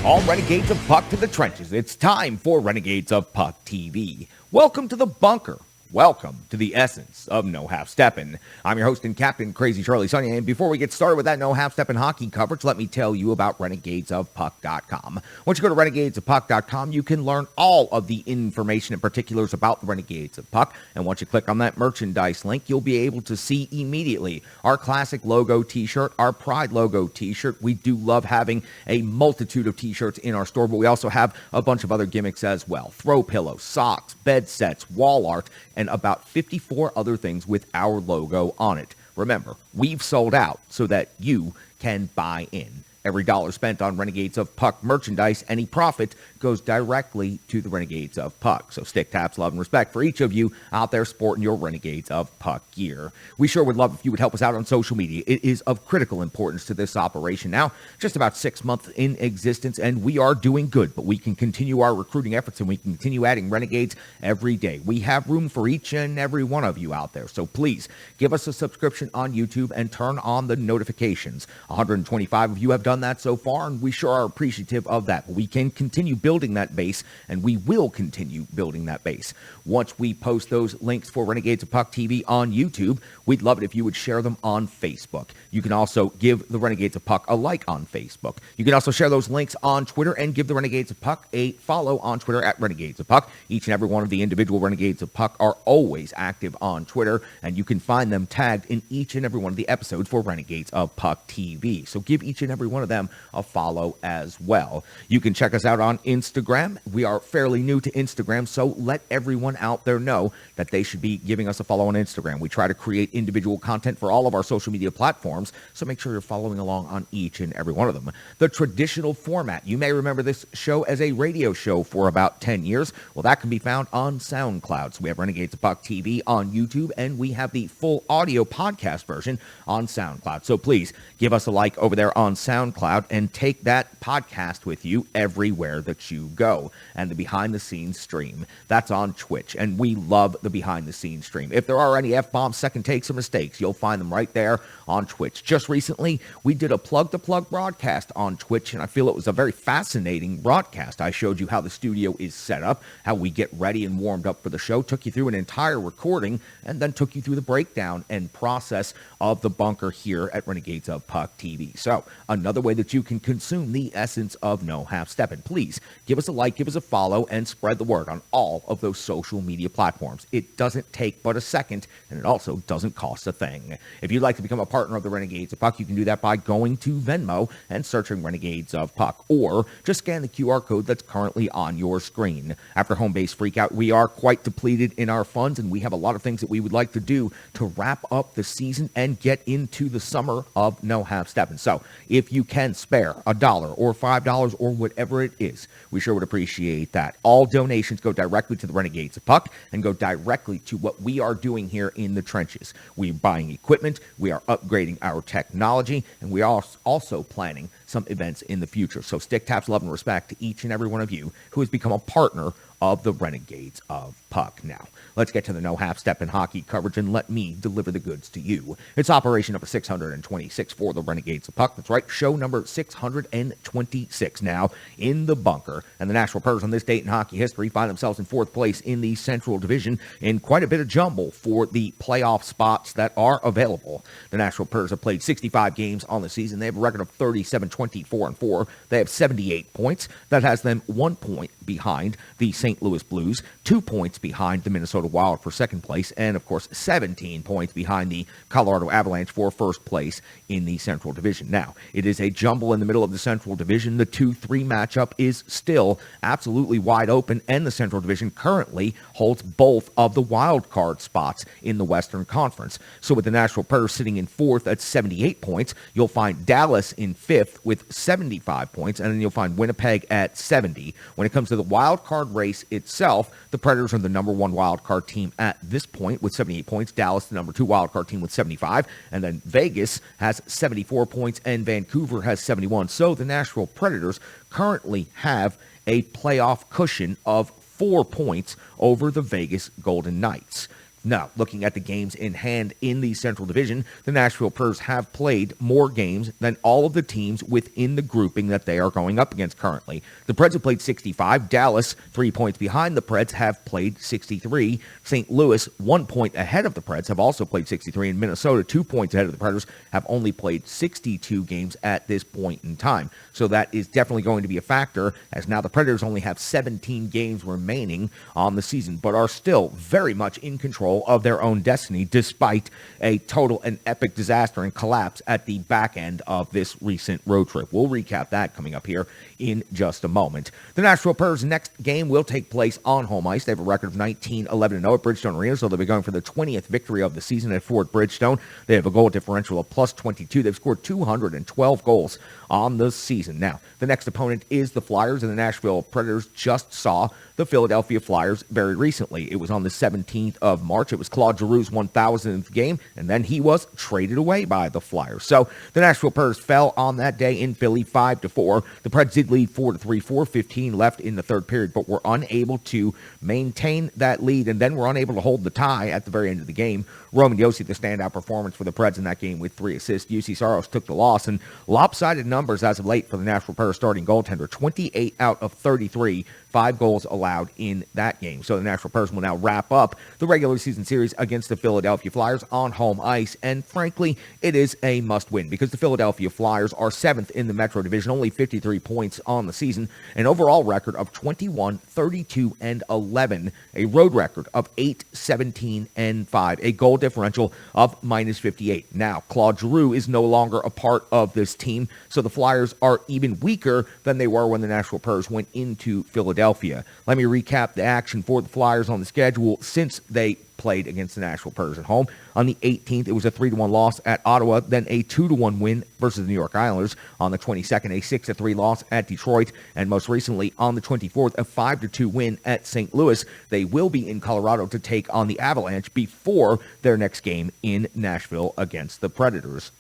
All Renegades of Puck to the trenches. It's time for Renegades of Puck TV. Welcome to the bunker. Welcome to the essence of No Half Steppin'. I'm your host and captain, Crazy Charlie Saunier, and before we get started with that No Half Steppin' hockey coverage, let me tell you about RenegadesOfPuck.com. Once you go to RenegadesOfPuck.com, you can learn all of the information and particulars about the Renegades of Puck, and once you click on that merchandise link, you'll be able to see immediately our classic logo t-shirt, our Pride logo t-shirt. We do love having a multitude of t-shirts in our store, but we also have a bunch of other gimmicks as well. Throw pillows, socks, bed sets, wall art, and about 54 other things with our logo on it. Remember, we've sold out so that you can buy in. Every dollar spent on Renegades of Puck merchandise, any profit goes directly to the Renegades of Puck. So stick taps, love, and respect for each of you out there sporting your Renegades of Puck gear. We sure would love if you would help us out on social media. It is of critical importance to this operation now. Just about 6 months in existence, and we are doing good, but we can continue our recruiting efforts, and we can continue adding Renegades every day. We have room for each and every one of you out there. So please give us a subscription on YouTube and turn on the notifications. 125 of you have done that so far, and we sure are appreciative of that. But we can continue building that base, and we will continue building that base. Once we post those links for Renegades of Puck TV on YouTube, we'd love it if you would share them on Facebook. You can also give the Renegades of Puck a like on Facebook. You can also share those links on Twitter and give the Renegades of Puck a follow on Twitter at Renegades of Puck. Each and every one of the individual Renegades of Puck are always active on Twitter, and you can find them tagged in each and every one of the episodes for Renegades of Puck TV. So give each and every one of them a follow as well. You can check us out on Instagram. We are fairly new to Instagram, so let everyone out there know that they should be giving us a follow on Instagram. We try to create individual content for all of our social media platforms, so make sure you're following along on each and every one of them. The traditional format. You may remember this show as a radio show for about 10 years. Well, that can be found on SoundCloud. So we have Renegades of Puck TV on YouTube, and we have the full audio podcast version on SoundCloud. So please give us a like over there on SoundCloud and take that podcast with you everywhere that you go. And the behind the scenes stream, that's on Twitch, and we love the behind the scenes stream. If there are any F-bombs, second takes, or mistakes, you'll find them right there on Twitch. Just recently, we did a plug-to-plug broadcast on Twitch, and I feel it was a very fascinating broadcast. I showed you how the studio is set up, how we get ready and warmed up for the show, took you through an entire recording, and then took you through the breakdown and process of the bunker here at Renegades of Puck TV. So, another way that you can consume the essence of No Half Steppin'. Please give us a like, give us a follow, and spread the word on all of those social media platforms. It doesn't take but a second, and it also doesn't cost a thing. If you'd like to become a partner of the Renegades of Puck, you can do that by going to Venmo and searching Renegades of Puck, or just scan the QR code that's currently on your screen. After Home Base Freakout, we are quite depleted in our funds, and we have a lot of things that we would like to do to wrap up the season and get into the summer of No Half Steppin'. So, if you can spare $1 or $5 or whatever it is, we sure would appreciate that. All donations go directly to the Renegades of Puck and go directly to what we are doing here in the trenches. We're buying equipment, we are upgrading our technology, and we are also planning some events in the future. So stick taps, love, and respect to each and every one of you who has become a partner of the Renegades of Puck. Now, let's get to the No Half Steppin' hockey coverage, and let me deliver the goods to you. It's operation number 626 for the Renegades of Puck. That's right, show number 626 now in the bunker. And the Nashville Predators on this date in hockey history find themselves in fourth place in the Central Division in quite a bit of jumble for the playoff spots that are available. The Nashville Predators have played 65 games on the season. They have a record of 37-24-4. They have 78 points. That has them 1 point behind the St. Louis Blues, 2 points behind the Minnesota Wild for second place, and of course 17 points behind the Colorado Avalanche for first place in the Central Division. Now, it is a jumble in the middle of the Central Division. The 2-3 matchup is still absolutely wide open, and the Central Division currently holds both of the wild card spots in the Western Conference. So with the Nashville Predators sitting in fourth at 78 points, you'll find Dallas in fifth with 75 points, and then you'll find Winnipeg at 70. When it comes to the wild card race itself, the Predators are the number one wild card team at this point with 78 points. Dallas, the number two wild card team with 75. And then Vegas has 74 points and Vancouver has 71. So the Nashville Predators currently have a playoff cushion of 4 points over the Vegas Golden Knights. Now, looking at the games in hand in the Central Division, the Nashville Predators have played more games than all of the teams within the grouping that they are going up against currently. The Preds have played 65. Dallas, 3 points behind the Preds, have played 63. St. Louis, 1 point ahead of the Preds, have also played 63. And Minnesota, 2 points ahead of the Predators, have only played 62 games at this point in time. So that is definitely going to be a factor, as now the Predators only have 17 games remaining on the season, but are still very much in control of their own destiny, despite a total and epic disaster and collapse at the back end of this recent road trip. We'll recap that coming up here in just a moment. The Nashville Predators' next game will take place on home ice. They have a record of 19-11-0 at Bridgestone Arena, so they'll be going for the 20th victory of the season at Fort Bridgestone. They have a goal differential of plus 22. They've scored 212 goals on the season. Now, the next opponent is the Flyers, and the Nashville Predators just saw the Philadelphia Flyers very recently. It was on the 17th of March. It was Claude Giroux's 1,000th game, and then he was traded away by the Flyers. So the Nashville Predators fell on that day in Philly 5-4. The Preds did lead 4-3, 4:15 left in the third period, but were unable to maintain that lead, and then were unable to hold the tie at the very end of the game. Roman Josi, the standout performance for the Preds in that game with 3 assists. UC Saros took the loss, and lopsided numbers as of late for the Nashville Predators starting goaltender, 28 out of 33, 5 goals allowed in that game. So the Nashville Predators will now wrap up the regular season series against the Philadelphia Flyers on home ice, and frankly, it is a must-win because the Philadelphia Flyers are 7th in the Metro Division, only 53 points on the season, an overall record of 21, 32, and 11, a road record of 8, 17, and 5, a goal differential of minus 58. Now, Claude Giroux is no longer a part of this team, so the Flyers are even weaker than they were when the Nashville Predators went into Philadelphia. Let me recap the action for the Flyers on the schedule since they played against the Nashville Predators at home. On the 18th, it was a 3-1 loss at Ottawa, then a 2-1 win versus the New York Islanders. On the 22nd, a 6-3 loss at Detroit, and most recently on the 24th, a 5-2 win at St. Louis. They will be in Colorado to take on the Avalanche before their next game in Nashville against the Predators.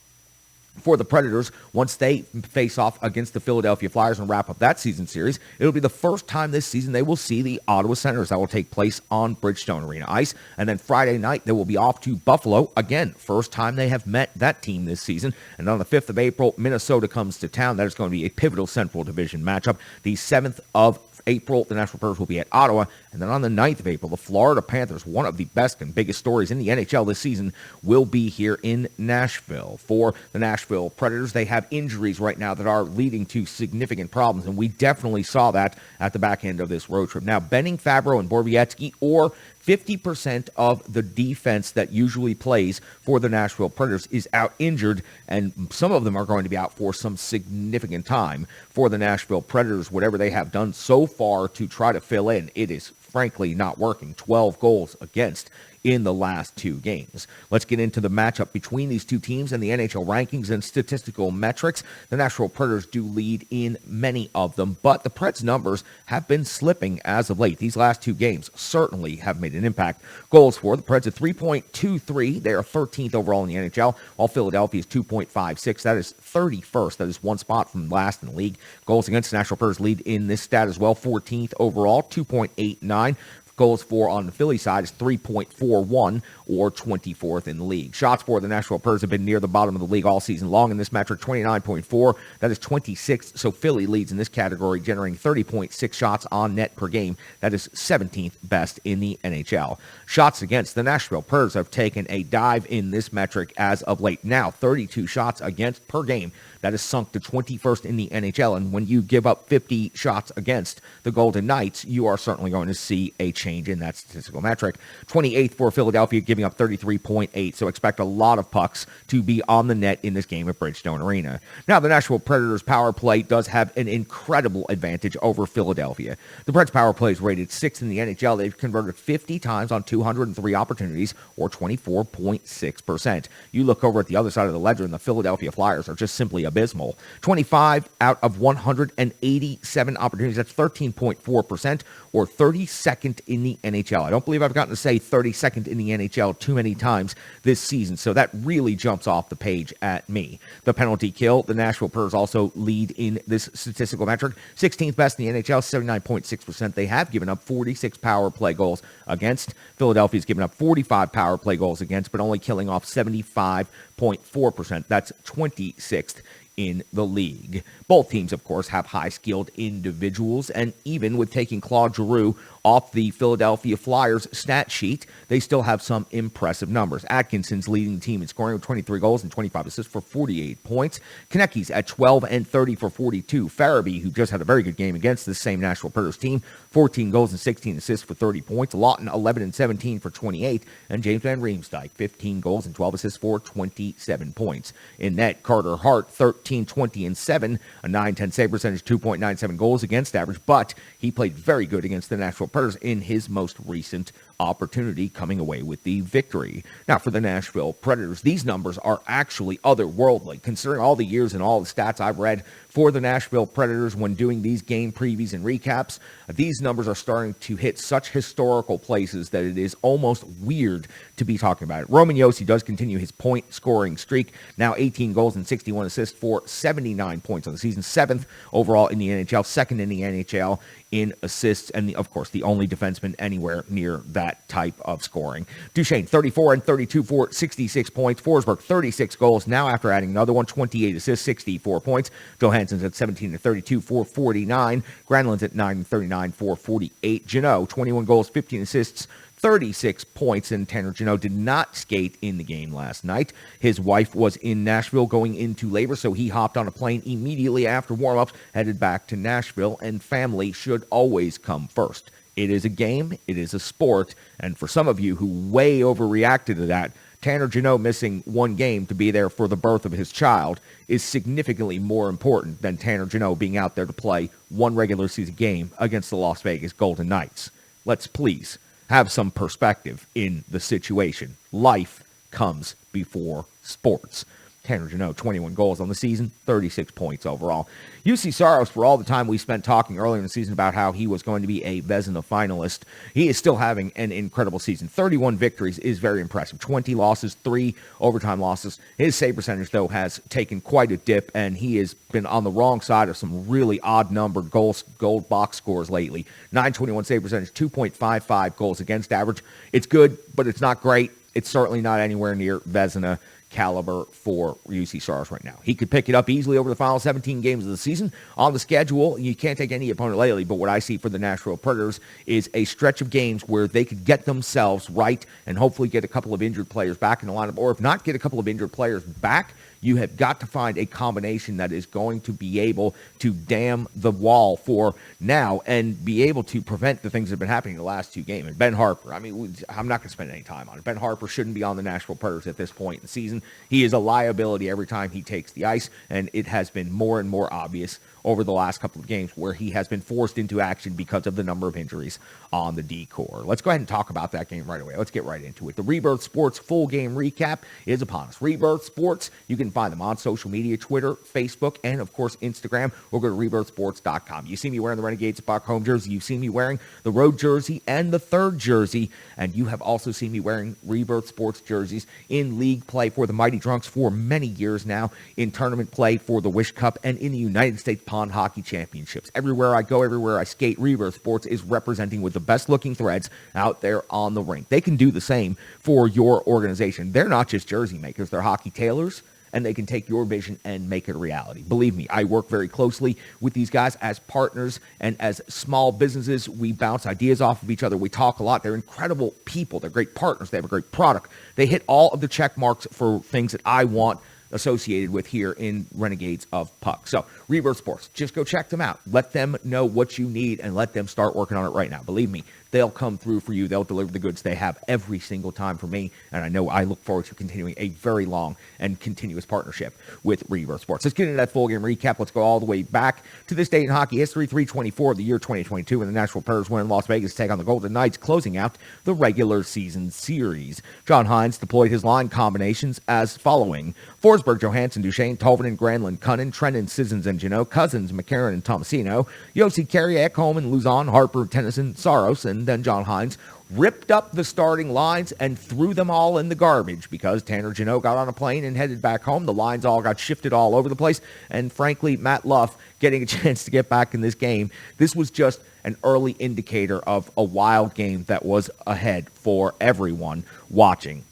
For the Predators, once they face off against the Philadelphia Flyers and wrap up that season series, it'll be the first time this season they will see the Ottawa Senators. That will take place on Bridgestone Arena ice. And then Friday night, they will be off to Buffalo. Again, first time they have met that team this season. And on the 5th of April, Minnesota comes to town. That is going to be a pivotal Central Division matchup. The 7th of April, the Nashville Predators will be at Ottawa. And then on the 9th of April, the Florida Panthers, one of the best and biggest stories in the NHL this season, will be here in Nashville. For the Nashville Predators, they have injuries right now that are leading to significant problems, and we definitely saw that at the back end of this road trip. Now, Benning, Fabro, and Borowiecki, or 50% of the defense that usually plays for the Nashville Predators is out injured, and some of them are going to be out for some significant time. For the Nashville Predators, whatever they have done so far to try to fill in, it is frankly not working. 12 goals against in the last 2 games. Let's get into the matchup between these two teams and the NHL rankings and statistical metrics. The Nashville Predators do lead in many of them, but the Preds numbers have been slipping as of late. These last 2 games certainly have made an impact. Goals for the Preds at 3.23. They are 13th overall in the NHL, while Philadelphia is 2.56. That is 31st. That is one spot from last in the league. Goals against the Nashville Predators lead in this stat as well, 14th overall, 2.89. Goals for on the Philly side is 3.41, or 24th in the league. Shots for the Nashville Predators have been near the bottom of the league all season long in this metric, 29.4. That is 26th, so Philly leads in this category, generating 30.6 shots on net per game. That is 17th best in the NHL. Shots against, the Nashville Predators have taken a dive in this metric as of late. Now, 32 shots against per game. That is sunk to 21st in the NHL, and when you give up 50 shots against the Golden Knights, you are certainly going to see a change in that statistical metric. 28th for Philadelphia, giving up 33.8, so expect a lot of pucks to be on the net in this game at Bridgestone Arena. Now, the Nashville Predators power play does have an incredible advantage over Philadelphia. The Preds power play is rated 6th in the NHL. They've converted 50 times on 203 opportunities, or 24.6%. You look over at the other side of the ledger, and the Philadelphia Flyers are just simply abysmal. 25 out of 187 opportunities, that's 13.4%, or 32nd in the NHL. I don't believe I've gotten to say 32nd in the NHL too many times this season, so that really jumps off the page at me. The penalty kill, the Nashville Predators also lead in this statistical metric. 16th best in the NHL, 79.6%. They have given up 46 power play goals against. Philadelphia's given up 45 power play goals against, but only killing off 75.4%. That's 26th in the league. Both teams, of course, have high-skilled individuals, and even with taking Claude Giroux off the Philadelphia Flyers stat sheet, they still have some impressive numbers. Atkinson's leading the team in scoring with 23 goals and 25 assists for 48 points. Konecny's at 12 and 30 for 42. Farabee, who just had a very good game against this same Nashville Predators team, 14 goals and 16 assists for 30 points. Lawton, 11 and 17 for 28. And James Van Riemsdyk, 15 goals and 12 assists for 27 points. In net, Carter Hart, 13, 20, and 7. A 9-10 save percentage, 2.97 goals against average, but he played very good against the Nashville Predators in his most recent opportunity, coming away with the victory. Now, for the Nashville Predators, these numbers are actually otherworldly, considering all the years and all the stats I've read for the Nashville Predators when doing these game previews and recaps. These numbers are starting to hit such historical places that it is almost weird to be talking about it. Roman Josi does continue his point-scoring streak, now 18 goals and 61 assists for 79 points on the season, 7th overall in the NHL, 2nd in the NHL in assists, and of course the only defenseman anywhere near that type of scoring. Duchesne, 34 and 32 for 66 points. Forsberg, 36 goals, now after adding another one, 28 assists, 64 points. Johansson's at 17 and 32 for 49. Granlund's at 9 and 39 for 48. Jeannot, 21 goals, 15 assists, 36 points, and Tanner Jeannot did not skate in the game last night. His wife was in Nashville going into labor, so he hopped on a plane immediately after warm-ups, headed back to Nashville, and family should always come first. It is a game, it is a sport, and for some of you who way overreacted to that, Tanner Jeannot missing one game to be there for the birth of his child is significantly more important than Tanner Jeannot being out there to play one regular season game against the Las Vegas Golden Knights. Let's please have some perspective in the situation. Life comes before sports. Tanner Jeannot, 21 goals on the season, 36 points overall. UC Saros, for all the time we spent talking earlier in the season about how he was going to be a Vezina finalist, he is still having an incredible season. 31 victories is very impressive. 20 losses, 3 overtime losses. His save percentage, though, has taken quite a dip, and he has been on the wrong side of some really odd-numbered gold box scores lately. 921 save percentage, 2.55 goals against average. It's good, but it's not great. It's certainly not anywhere near Vezina caliber for UC Saros right now. He could pick it up easily over the final 17 games of the season. On the schedule, you can't take any opponent lately, but what I see for the Nashville Predators is a stretch of games where they could get themselves right and hopefully get a couple of injured players back in the lineup, or if not get a couple of injured players back, you have got to find a combination that is going to be able to dam the wall for now and be able to prevent the things that have been happening in the last two games. And Ben Harpur, I mean, I'm not going to spend any time on it. Ben Harpur shouldn't be on the Nashville Predators at this point in the season. He is a liability every time he takes the ice, and it has been more and more obvious over the last couple of games where he has been forced into action because of the number of injuries on the D-core. Let's go ahead and talk about that game right away. Let's get right into it. The Rebirth Sports full game recap is upon us. Rebirth Sports, you can find them on social media, Twitter, Facebook, and of course Instagram, or go to rebirthsports.com. You see me wearing the Renegades of Puck home jersey. You've seen me wearing the road jersey and the third jersey, and you have also seen me wearing Rebirth Sports jerseys in league play for the Mighty Drunks for many years now, in tournament play for the Wish Cup, and in the United States Pond Hockey Championships. Everywhere I go, everywhere I skate, Rebirth Sports is representing with the best looking threads out there on the rink. They can do the same for your organization. They're not just jersey makers, they're hockey tailors, and they can take your vision and make it a reality. Believe me, I work very closely with these guys as partners and as small businesses. We bounce ideas off of each other. We talk a lot. They're incredible people. They're great partners. They have a great product. They hit all of the check marks for things that I want associated with here in Renegades of Puck. So, Rebirth Sports, just go check them out. Let them know what you need and let them start working on it right now. Believe me, they'll come through for you. They'll deliver the goods they have every single time for me, and I know I look forward to continuing a very long and continuous partnership with Rebirth Sports. Let's get into that full game recap. Let's go all the way back to this date in hockey history, 3/24 of the year 2022, when the Nashville Predators win in Las Vegas to take on the Golden Knights, closing out the regular season series. John Hines deployed his line combinations as following. Forsberg Forsberg, Johansson, Duchesne, Tolvanen, Granlund, Cunnin, Trennan, Sissons, and Janot, Cousins, McCarron, and Tomasino, Yossi, Carey, Ekholm, Luzon, Harper, Tennyson, Saros, and then John Hines ripped up the starting lines and threw them all in the garbage because Tanner Janot got on a plane and headed back home. The lines all got shifted all over the place, and frankly, Matt Luff getting a chance to get back in this game. This was just an early indicator of a wild game that was ahead for everyone watching.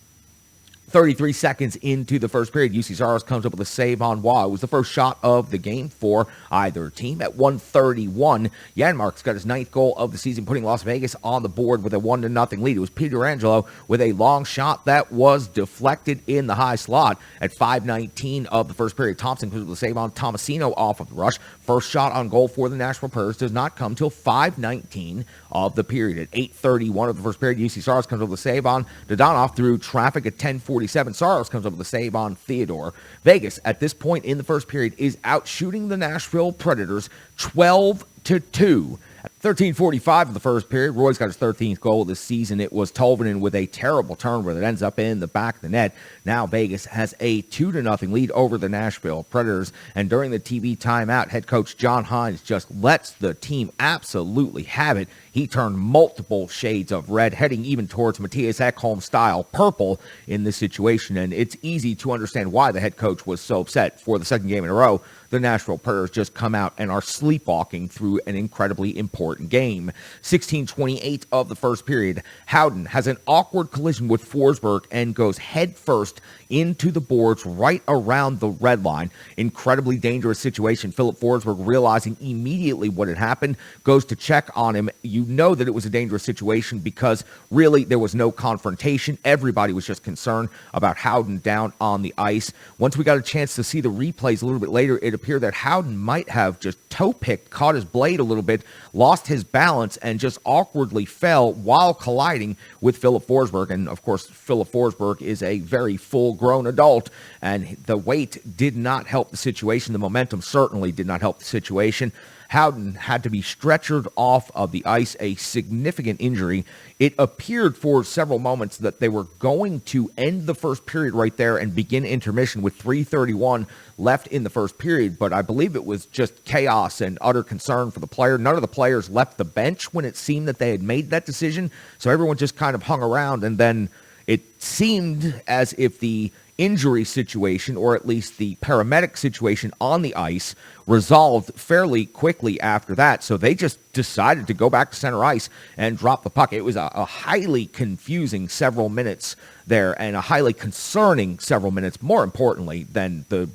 33 seconds into the first period, UC Saros comes up with a save on Waugh. It was the first shot of the game for either team. At 1:31, Janmark's got his 9th goal of the season, putting Las Vegas on the board with a 1-0 lead. It was Peter Angelo with a long shot that was deflected in the high slot. At 5:19 of the first period, Thompson comes with a save on Tomasino off of the rush. First shot on goal for the Nashville Predators does not come till 5:19 of the period. At 8:31 of the first period, UC Saros comes up with a save on Dodonov through traffic. At 10:47, Saros comes up with a save on Theodore. Vegas, at this point in the first period, is out shooting the Nashville Predators 12-2. At 13:45 of the first period, Roy's got his 13th goal of the season. It was Tolvanen with a terrible turnover that ends up in the back of the net. Now Vegas has a 2-0 lead over the Nashville Predators. And during the TV timeout, head coach John Hines just lets the team absolutely have it. He turned multiple shades of red, heading even towards Matthias Ekholm style purple in this situation. And it's easy to understand why the head coach was so upset. For the second game in a row, the Nashville Predators just come out and are sleepwalking through an incredibly important game. 16:28 of the first period, Howden has an awkward collision with Forsberg and goes headfirst into the boards right around the red line. Incredibly dangerous situation. Philip Forsberg, realizing immediately what had happened, goes to check on him. You know that it was a dangerous situation because really there was no confrontation. Everybody was just concerned about Howden down on the ice. Once we got a chance to see the replays a little bit later, it appeared that Howden might have just toe-picked, caught his blade a little bit, lost his balance, and just awkwardly fell while colliding with Philip Forsberg. And, of course, Philip Forsberg is a very full-grown adult, and the weight did not help the situation. The momentum certainly did not help the situation. Howden had to be stretchered off of the ice, a significant injury. It appeared for several moments that they were going to end the first period right there and begin intermission with 3:31 left in the first period, but I believe it was just chaos and utter concern for the player. None of the players left the bench when it seemed that they had made that decision, so everyone just kind of hung around, and then it seemed as if the injury situation, or at least the paramedic situation on the ice, resolved fairly quickly after that. So they just decided to go back to center ice and drop the puck. It was a highly confusing several minutes there, and a highly concerning several minutes, more importantly than the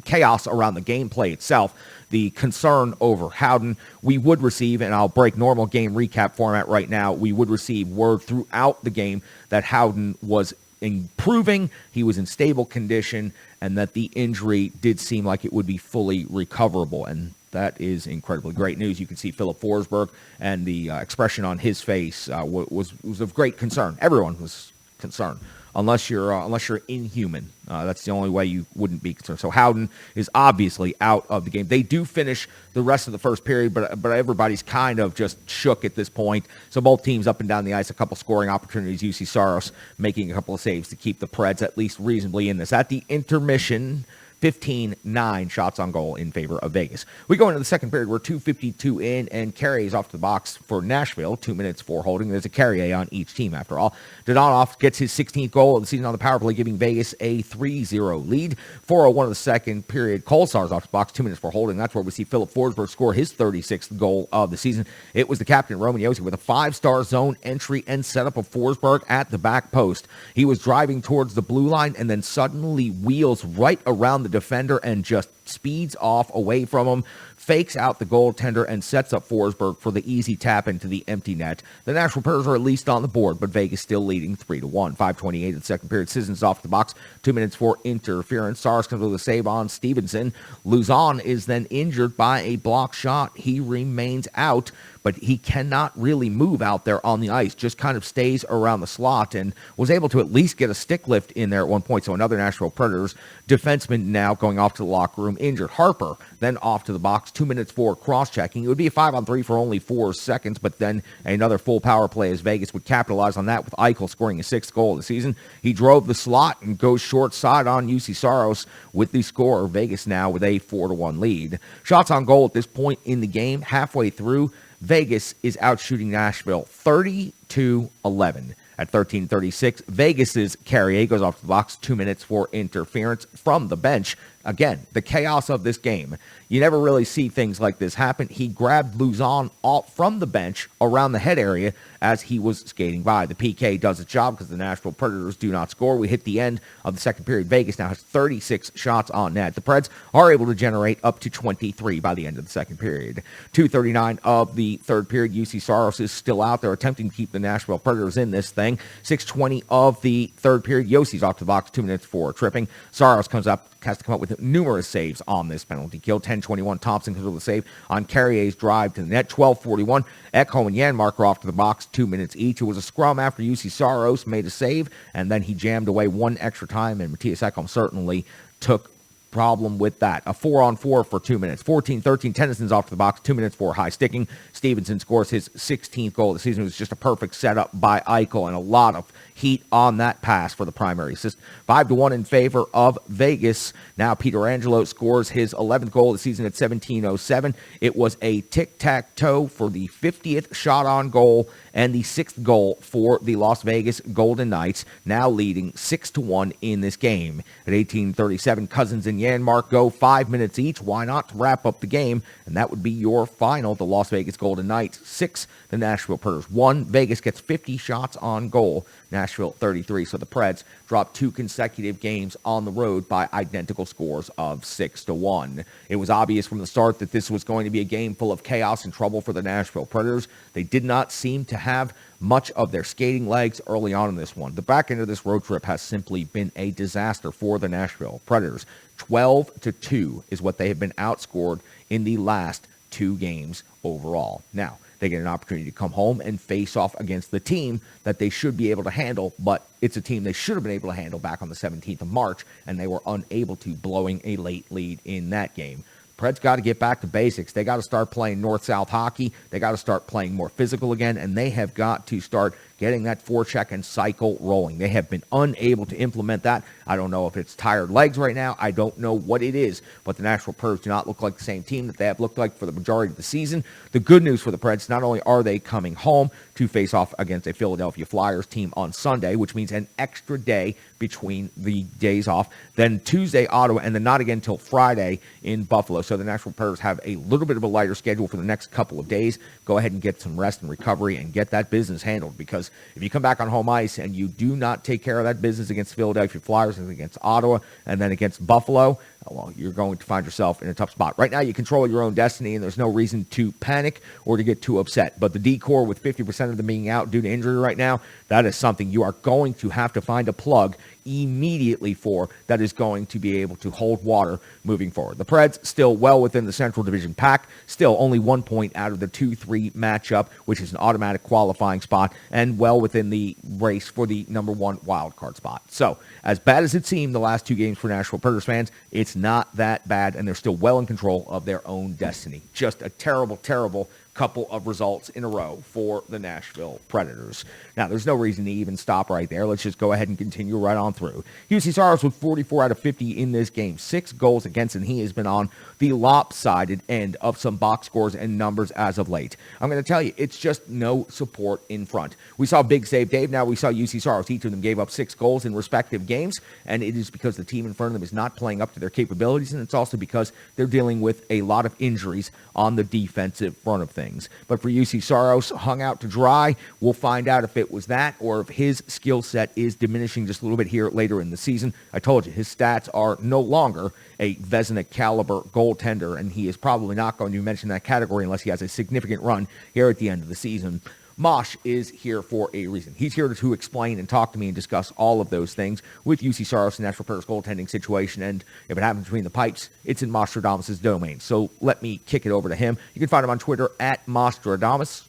chaos around the gameplay itself. The concern over Howden, we would receive, and I'll break normal game recap format right now, we would receive word throughout the game that Howden was improving, he was in stable condition, and that the injury did seem like it would be fully recoverable. And that is incredibly great news. You can see Philip Forsberg, and the expression on his face was of great concern. Everyone was concerned. Unless you're inhuman. That's the only way you wouldn't be concerned. So Howden is obviously out of the game. They do finish the rest of the first period, but everybody's kind of just shook at this point. So both teams up and down the ice, a couple scoring opportunities. UC Saros making a couple of saves to keep the Preds at least reasonably in this. At the intermission, 15-9 shots on goal in favor of Vegas. We go into the second period. We're 2:52 in, and Carey is off to the box for Nashville. 2 minutes for holding. There's a Carey on each team, after all. Dodonov gets his 16th goal of the season on the power play, giving Vegas a 3-0 lead. 4:01 of the second period. Kolesar's off the box. 2 minutes for holding. That's where we see Philip Forsberg score his 36th goal of the season. It was the captain, Roman Josi, with a 5-star zone entry and setup of Forsberg at the back post. He was driving towards the blue line and then suddenly wheels right around the defender and just speeds off away from him, fakes out the goaltender, and sets up Forsberg for the easy tap into the empty net. The Nashville Predators are at least on the board, but Vegas still leading 3-1. 5:28 in the second period. Sissons off the box. 2 minutes for interference. Saros comes with a save on Stevenson. Luzon is then injured by a block shot. He remains out, but he cannot really move out there on the ice, just kind of stays around the slot, and was able to at least get a stick lift in there at one point. So another Nashville Predators defenseman now going off to the locker room injured. Harper then off to the box 2 minutes for cross-checking. It would be a 5-on-3 for only 4 seconds, but then another full power play as Vegas would capitalize on that with Eichel scoring his 6th goal of the season. He drove the slot and goes short side on UC Saros with the score. Vegas now with a 4-1 lead. Shots on goal at this point in the game, halfway through, Vegas is outshooting Nashville 30-11. At 13:36, Vegas's Carrier goes off the box, 2 minutes for interference from the bench. Again, the chaos of this game. You never really see things like this happen. He grabbed Luzon off from the bench around the head area as he was skating by. The PK does its job because the Nashville Predators do not score. We hit the end of the second period. Vegas now has 36 shots on net. The Preds are able to generate up to 23 by the end of the second period. 2:39 of the third period. UC Saros is still out there attempting to keep the Nashville Predators in this thing. 6:20 of the third period. Yossi's off the box, 2 minutes for tripping. Saros has to come up with numerous saves on this penalty kill. 10:21, Thompson comes with a save on Carrier's drive to the net. 12:41, Ekholm and Janmark are off to the box, 2 minutes each. It was a scrum after UC Saros made a save, and then he jammed away one extra time, and Matthias Ekholm certainly took problem with that. A 4-on-4 for 2 minutes. 14-13, Tennyson's off to the box, 2 minutes for high sticking. Stevenson scores his 16th goal of the season. It was just a perfect setup by Eichel and a lot of heat on that pass for the primary assist. 5-1 in favor of Vegas. Now Peter Angelo scores his 11th goal of the season at 17:07. It was a tic-tac-toe for the 50th shot on goal and the 6th goal for the Las Vegas Golden Knights, now leading 6-1 in this game. At 18:37, Cousins and Janmark go 5 minutes each. Why not to wrap up the game? And that would be your final. The Las Vegas Golden Knights 6, the Nashville Predators 1. Vegas gets 50 shots on goal. Nashville 33. So the Preds dropped 2 consecutive games on the road by identical scores of 6-1. It was obvious from the start that this was going to be a game full of chaos and trouble for the Nashville Predators. They did not seem to have much of their skating legs early on in this one. The back end of this road trip has simply been a disaster for the Nashville Predators. 12-2 is what they have been outscored in the last 2 games overall. Now, they get an opportunity to come home and face off against the team that they should be able to handle, but it's a team they should have been able to handle back on the 17th of March, and they were unable to, blowing a late lead in that game. Preds got to get back to basics. They got to start playing north-south hockey. They got to start playing more physical again, and they have got to start getting that forecheck and cycle rolling. They have been unable to implement that. I don't know if it's tired legs right now. I don't know what it is, but the Nashville Predators do not look like the same team that they have looked like for the majority of the season. The good news for the Preds, not only are they coming home to face off against a Philadelphia Flyers team on Sunday, which means an extra day between the days off, then Tuesday, Ottawa, and then not again until Friday in Buffalo. So the Nashville Predators have a little bit of a lighter schedule for the next couple of days. Go ahead and get some rest and recovery and get that business handled, because if you come back on home ice and you do not take care of that business against Philadelphia Flyers and against Ottawa and then against Buffalo, well, you're going to find yourself in a tough spot. Right now, you control your own destiny, and there's no reason to panic or to get too upset. But the D-core, with 50% of them being out due to injury right now, that is something you are going to have to find a plug immediately for that is going to be able to hold water moving forward. The Preds still well within the Central Division pack, still only 1 point out of the 2-3 matchup, which is an automatic qualifying spot, and well within the race for the number 1 wild card spot. So, as bad as it seemed the last 2 games for Nashville Predators fans, it's not that bad, and they're still well in control of their own destiny. Just a terrible, terrible couple of results in a row for the Nashville Predators. Now, there's no reason to even stop right there. Let's just go ahead and continue right on through. UC Saros with 44 out of 50 in this game, 6 goals against, and he has been on the lopsided end of some box scores and numbers as of late. I'm going to tell you, it's just no support in front. We saw Big Save Dave, now we saw UC Saros. Each of them gave up 6 goals in respective games, and it is because the team in front of them is not playing up to their capabilities, and it's also because they're dealing with a lot of injuries on the defensive front of things. But for UC Saros, hung out to dry. We'll find out if it was that or if his skill set is diminishing just a little bit here later in the season. I told you, his stats are no longer a Vezina caliber goaltender, and he is probably not going to mention that category unless he has a significant run here at the end of the season. Mosh is here for a reason. He's here to explain and talk to me and discuss all of those things with UC Saros and Nashville Predators goaltending situation, and if it happens between the pipes, it's in Mostradamus' domain. So let me kick it over to him. You can find him on Twitter at Mostradamus.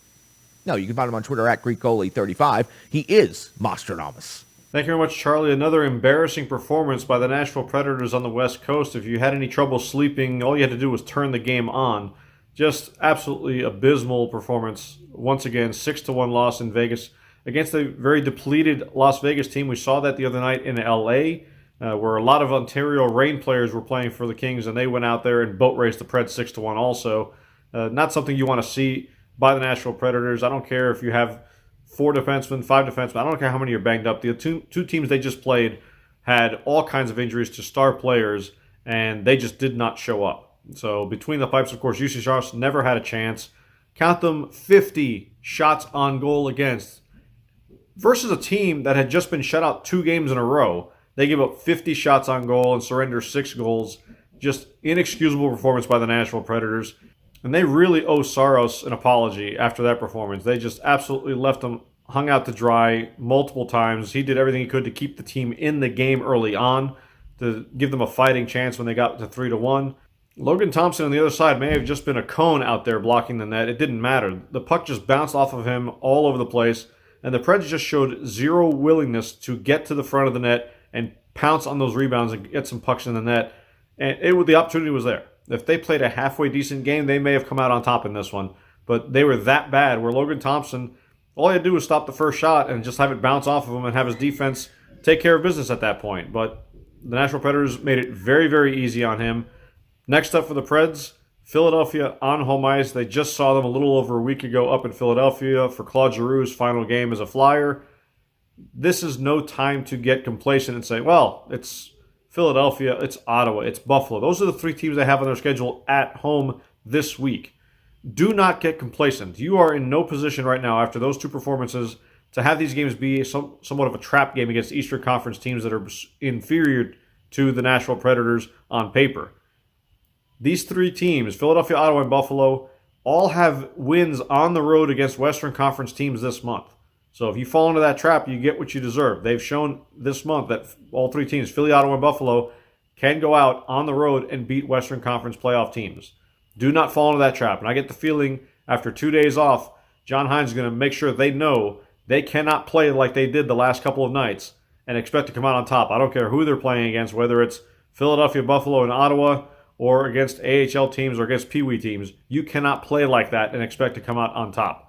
No, you can find him on Twitter at GreekGoalie35. He is Mostradamus. Thank you very much, Charlie. Another embarrassing performance by the Nashville Predators on the West Coast. If you had any trouble sleeping, all you had to do was turn the game on. Just absolutely abysmal performance. Once again, 6-1 loss in Vegas against a very depleted Las Vegas team. We saw that the other night in LA, where a lot of Ontario Reign players were playing for the Kings, and they went out there and boat raced the Preds 6-1 also. Not something you want to see by the Nashville Predators. I don't care if you have 4 defensemen, 5 defensemen. I don't care how many are banged up. The two teams they just played had all kinds of injuries to star players, and they just did not show up. So between the pipes, of course, UC Sharks never had a chance. Count them, 50 shots on goal against. Versus a team that had just been shut out 2 games in a row. They gave up 50 shots on goal and surrender 6 goals. Just inexcusable performance by the Nashville Predators. And they really owe Saros an apology after that performance. They just absolutely left him hung out to dry multiple times. He did everything he could to keep the team in the game early on, to give them a fighting chance when they got to 3-1. Logan Thompson on the other side may have just been a cone out there blocking the net. It didn't matter. The puck just bounced off of him all over the place, and the Preds just showed zero willingness to get to the front of the net and pounce on those rebounds and get some pucks in the net. And the opportunity was there. If they played a halfway decent game, they may have come out on top in this one. But they were that bad where Logan Thompson, all he had to do was stop the first shot and just have it bounce off of him and have his defense take care of business at that point. But the Nashville Predators made it very, very easy on him. Next up for the Preds, Philadelphia on home ice. They just saw them a little over a week ago up in Philadelphia for Claude Giroux's final game as a Flyer. This is no time to get complacent and say, well, it's Philadelphia, it's Ottawa, it's Buffalo. Those are the 3 teams they have on their schedule at home this week. Do not get complacent. You are in no position right now after those 2 performances to have these games be somewhat of a trap game against Eastern Conference teams that are inferior to the Nashville Predators on paper. These 3 teams, Philadelphia, Ottawa, and Buffalo, all have wins on the road against Western Conference teams this month. So if you fall into that trap, you get what you deserve. They've shown this month that all 3 teams, Philly, Ottawa, and Buffalo, can go out on the road and beat Western Conference playoff teams. Do not fall into that trap. And I get the feeling after 2 days off, John Hines is going to make sure they know they cannot play like they did the last couple of nights and expect to come out on top. I don't care who they're playing against, whether it's Philadelphia, Buffalo, and Ottawa, or against AHL teams or against Pee Wee teams. You cannot play like that and expect to come out on top.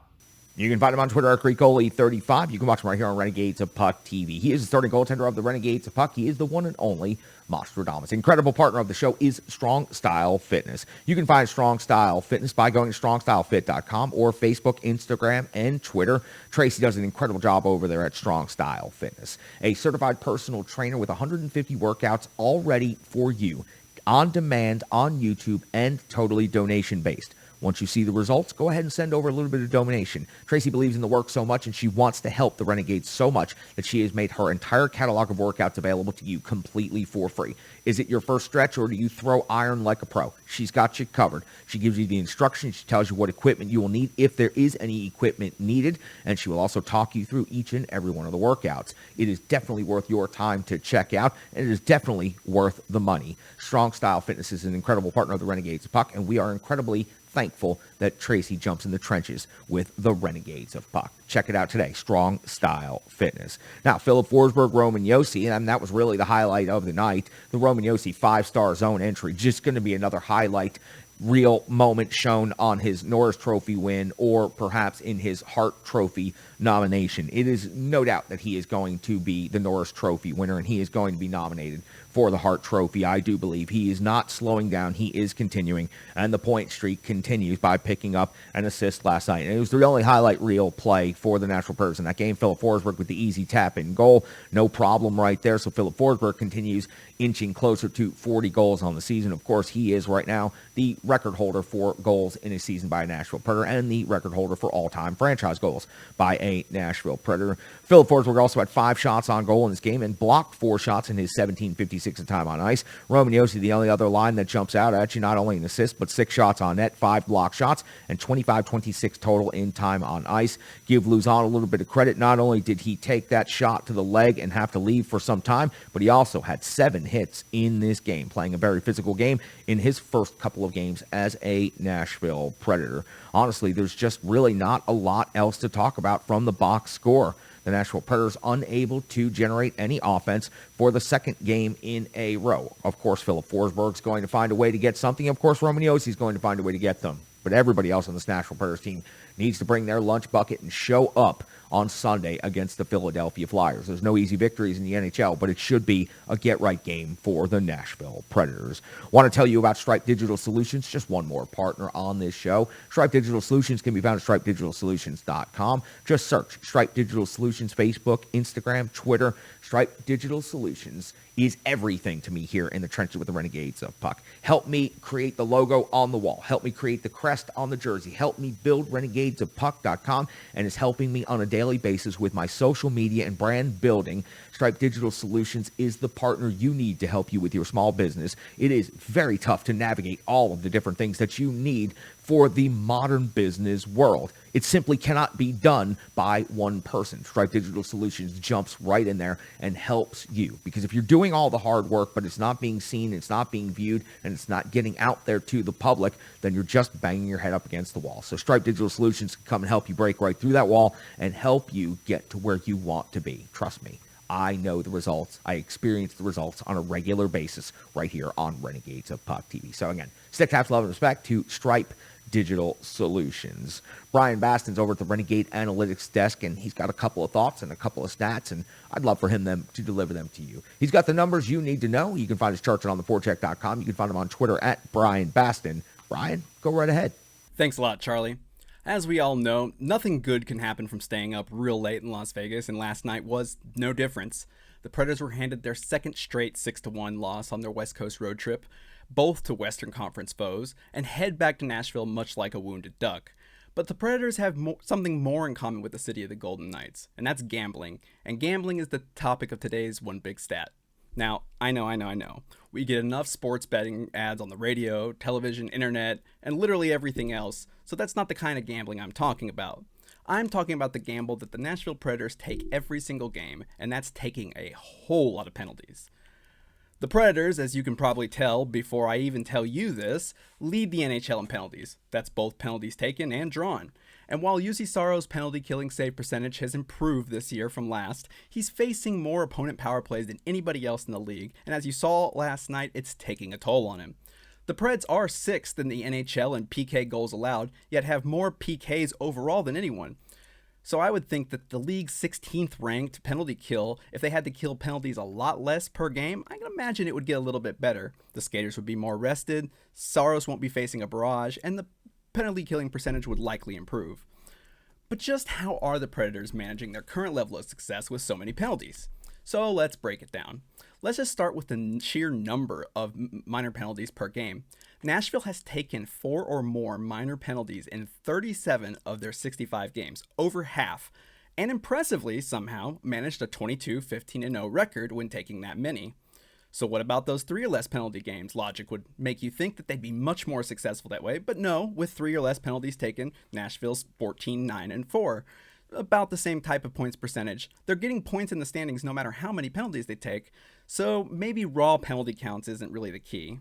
You can find him on Twitter at GreekGoalie35. You can watch him right here on Renegades of Puck TV. He is the starting goaltender of the Renegades of Puck. He is the one and only Nostradamus. Incredible partner of the show is Strong Style Fitness. You can find Strong Style Fitness by going to strongstylefit.com or Facebook, Instagram, and Twitter. Tracy does an incredible job over there at Strong Style Fitness. A certified personal trainer with 150 workouts all ready for you, on demand, on YouTube, and totally donation-based. Once you see the results, go ahead and send over a little bit of donation. Tracy believes in the work so much, and she wants to help the Renegades so much that she has made her entire catalog of workouts available to you completely for free. Is it your first stretch, or do you throw iron like a pro? She's got you covered. She gives you the instructions. She tells you what equipment you will need, if there is any equipment needed, and she will also talk you through each and every one of the workouts. It is definitely worth your time to check out, and it is definitely worth the money. Strong Style Fitness is an incredible partner of the Renegades of Puck, and we are incredibly thankful that Tracy jumps in the trenches with the Renegades of Puck. Check it out today, Strong Style Fitness. Now, Philip Forsberg, Roman Josi, and that was really the highlight of the night. The Roman Josi 5-star zone entry, just going to be another highlight real moment shown on his Norris Trophy win, or perhaps in his Hart Trophy nomination. It is no doubt that he is going to be the Norris Trophy winner, and he is going to be nominated for the Hart Trophy. I do believe he is not slowing down. He is continuing, and the point streak continues by picking up an assist last night. And it was the only highlight reel play for the Nashville Predators in that game. Philip Forsberg with the easy tap in goal. No problem right there. So Philip Forsberg continues inching closer to 40 goals on the season. Of course, he is right now the record holder for goals in a season by a Nashville Predator, and the record holder for all-time franchise goals by a Nashville Predator. Philip Forsberg also had 5 shots on goal in this game and blocked 4 shots in his 17:56 of time on ice. Roman Josi, the only other line that jumps out at you, not only an assist, but 6 shots on net, 5 block shots, and 25-26 total in time on ice. Give Luzon a little bit of credit. Not only did he take that shot to the leg and have to leave for some time, but he also had 7 hits in this game, playing a very physical game in his first couple of games as a Nashville Predator. Honestly, there's just really not a lot else to talk about from the box score. The Nashville Predators unable to generate any offense for the second game in a row. Of course, Philip Forsberg's going to find a way to get something. Of course, Roman Yossi's going to find a way to get them. But everybody else on this Nashville Predators team needs to bring their lunch bucket and show up on Sunday against the Philadelphia Flyers. There's no easy victories in the NHL, but it should be a get-right game for the Nashville Predators. Want to tell you about Stripe Digital Solutions, just one more partner on this show. Stripe Digital Solutions can be found at stripedigitalsolutions.com. Just search Stripe Digital Solutions, Facebook, Instagram, Twitter. Stripe Digital Solutions is everything to me here in the trenches with the Renegades of Puck. Help me create the logo on the wall. Help me create the crest on the jersey. Help me build renegadesofpuck.com, and is helping me on a daily basis with my social media and brand building. Stripe Digital Solutions is the partner you need to help you with your small business. It is very tough to navigate all of the different things that you need for the modern business world. It simply cannot be done by one person. Stripe Digital Solutions jumps right in there and helps you. Because if you're doing all the hard work, but it's not being seen, it's not being viewed, and it's not getting out there to the public, then you're just banging your head up against the wall. So Stripe Digital Solutions can come and help you break right through that wall and help you get to where you want to be. Trust me. I know the results. I experience the results on a regular basis right here on Renegades of Puck TV. So again, stick taps, love, and respect to Stripe Digital Solutions. Brian Baston's over at the Renegade Analytics desk, and he's got a couple of thoughts and a couple of stats, and I'd love for him to deliver them to you. He's got the numbers you need to know. You can find his charts on theforecheck.com. You can find him on Twitter at Brian Baston. Brian, go right ahead. Thanks a lot, Charlie. As we all know, nothing good can happen from staying up real late in Las Vegas, and last night was no difference. The Predators were handed their second straight 6-1 loss on their West Coast road trip, both to Western Conference foes, and head back to Nashville much like a wounded duck. But the Predators have something more in common with the city of the Golden Knights, and that's gambling. And gambling is the topic of today's one big stat. Now, I know. We get enough sports betting ads on the radio, television, internet, and literally everything else, so that's not the kind of gambling I'm talking about. I'm talking about the gamble that the Nashville Predators take every single game, and that's taking a whole lot of penalties. The Predators, as you can probably tell before I even tell you this, lead the NHL in penalties. That's both penalties taken and drawn. And while Juuse Saros' penalty killing save percentage has improved this year from last, he's facing more opponent power plays than anybody else in the league, and as you saw last night, it's taking a toll on him. The Preds are 6th in the NHL in PK goals allowed, yet have more PKs overall than anyone. So I would think that the league's 16th ranked penalty kill, if they had to kill penalties a lot less per game, I can imagine it would get a little bit better. The skaters would be more rested, Saros won't be facing a barrage, and the penalty killing percentage would likely improve. But just how are the Predators managing their current level of success with so many penalties? So let's break it down. Let's just start with the sheer number of minor penalties per game. Nashville has taken 4 or more minor penalties in 37 of their 65 games, over half, and impressively somehow managed a 22-15-0 record when taking that many. So what about those 3 or less penalty games? Logic would make you think that they'd be much more successful that way, but no, with 3 or less penalties taken, Nashville's 14-9-4. About the same type of points percentage. They're getting points in the standings no matter how many penalties they take, so maybe raw penalty counts isn't really the key.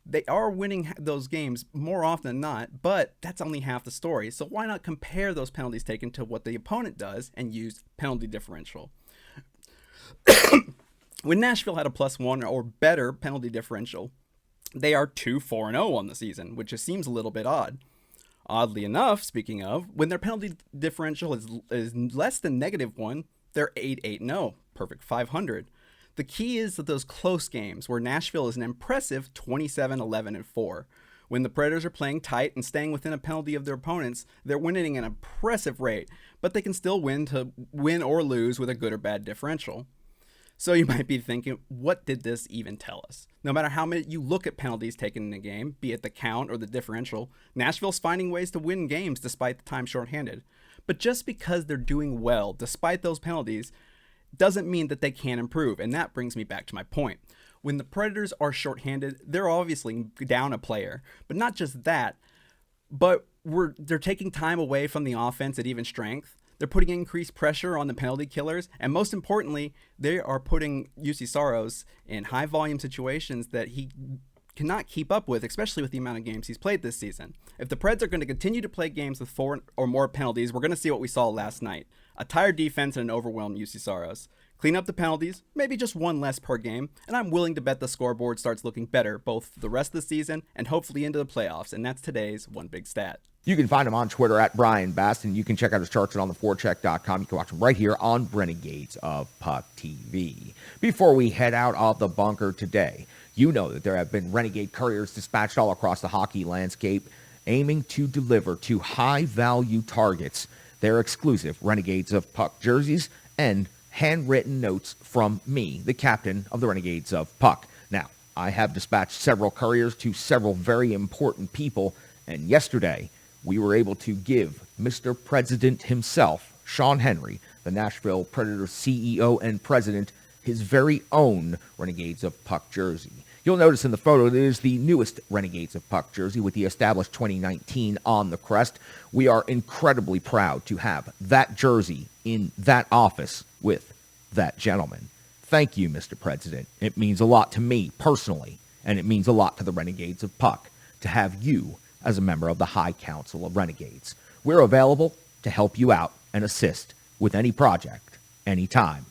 They are winning those games more often than not, but that's only half the story, so why not compare those penalties taken to what the opponent does and use penalty differential? When Nashville had a +1 or better penalty differential, they are 2-4-0 on the season, which just seems a little bit odd. Oddly enough, speaking of, when their penalty differential is less than -1, they're 8-8-0, perfect 500. The key is that those close games where Nashville is an impressive 27-11-4. When the Predators are playing tight and staying within a penalty of their opponents, they're winning at an impressive rate, but they can still win or lose with a good or bad differential. So you might be thinking, what did this even tell us? No matter how many you look at penalties taken in a game, be it the count or the differential, Nashville's finding ways to win games despite the time shorthanded. But just because they're doing well despite those penalties doesn't mean that they can't improve, and that brings me back to my point. When the Predators are shorthanded, they're obviously down a player, but not just that, but they're taking time away from the offense at even strength. They're putting increased pressure on the penalty killers, and most importantly, they are putting Juuse Saros in high-volume situations that he cannot keep up with, especially with the amount of games he's played this season. If the Preds are going to continue to play games with 4 or more penalties, we're going to see what we saw last night. A tired defense and an overwhelmed UC Saros. Clean up the penalties, maybe just 1 less per game, and I'm willing to bet the scoreboard starts looking better both for the rest of the season and hopefully into the playoffs, and that's today's one big stat. You can find him on Twitter at Brian Baston. You can check out his charts at ontheforecheck.com. You can watch him right here on Renegades of Puck TV. Before we head out of the bunker today, you know that there have been Renegade couriers dispatched all across the hockey landscape, aiming to deliver to high-value targets their exclusive Renegades of Puck jerseys and handwritten notes from me, the captain of the Renegades of Puck. Now, I have dispatched several couriers to several very important people, and yesterday we were able to give Mr. President himself, Sean Henry, the Nashville Predators CEO and president, his very own Renegades of Puck jersey. You'll notice in the photo it is the newest Renegades of Puck jersey with the established 2019 on the crest. We are incredibly proud to have that jersey in that office with that gentleman. Thank you, Mr. President. It means a lot to me personally, and it means a lot to the Renegades of Puck to have you as a member of the High Council of Renegades. We're available to help you out and assist with any project, anytime.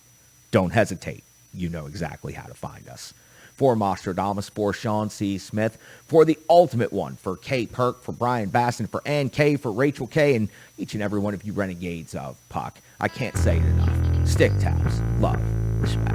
Don't hesitate. You know exactly how to find us. For Mostradamus, for Sean C. Smith, for the ultimate one, for K. Perk, for Brian Basson, for Ann K., for Rachel K., and each and every one of you Renegades of Puck. I can't say it enough. Stick taps, love, respect.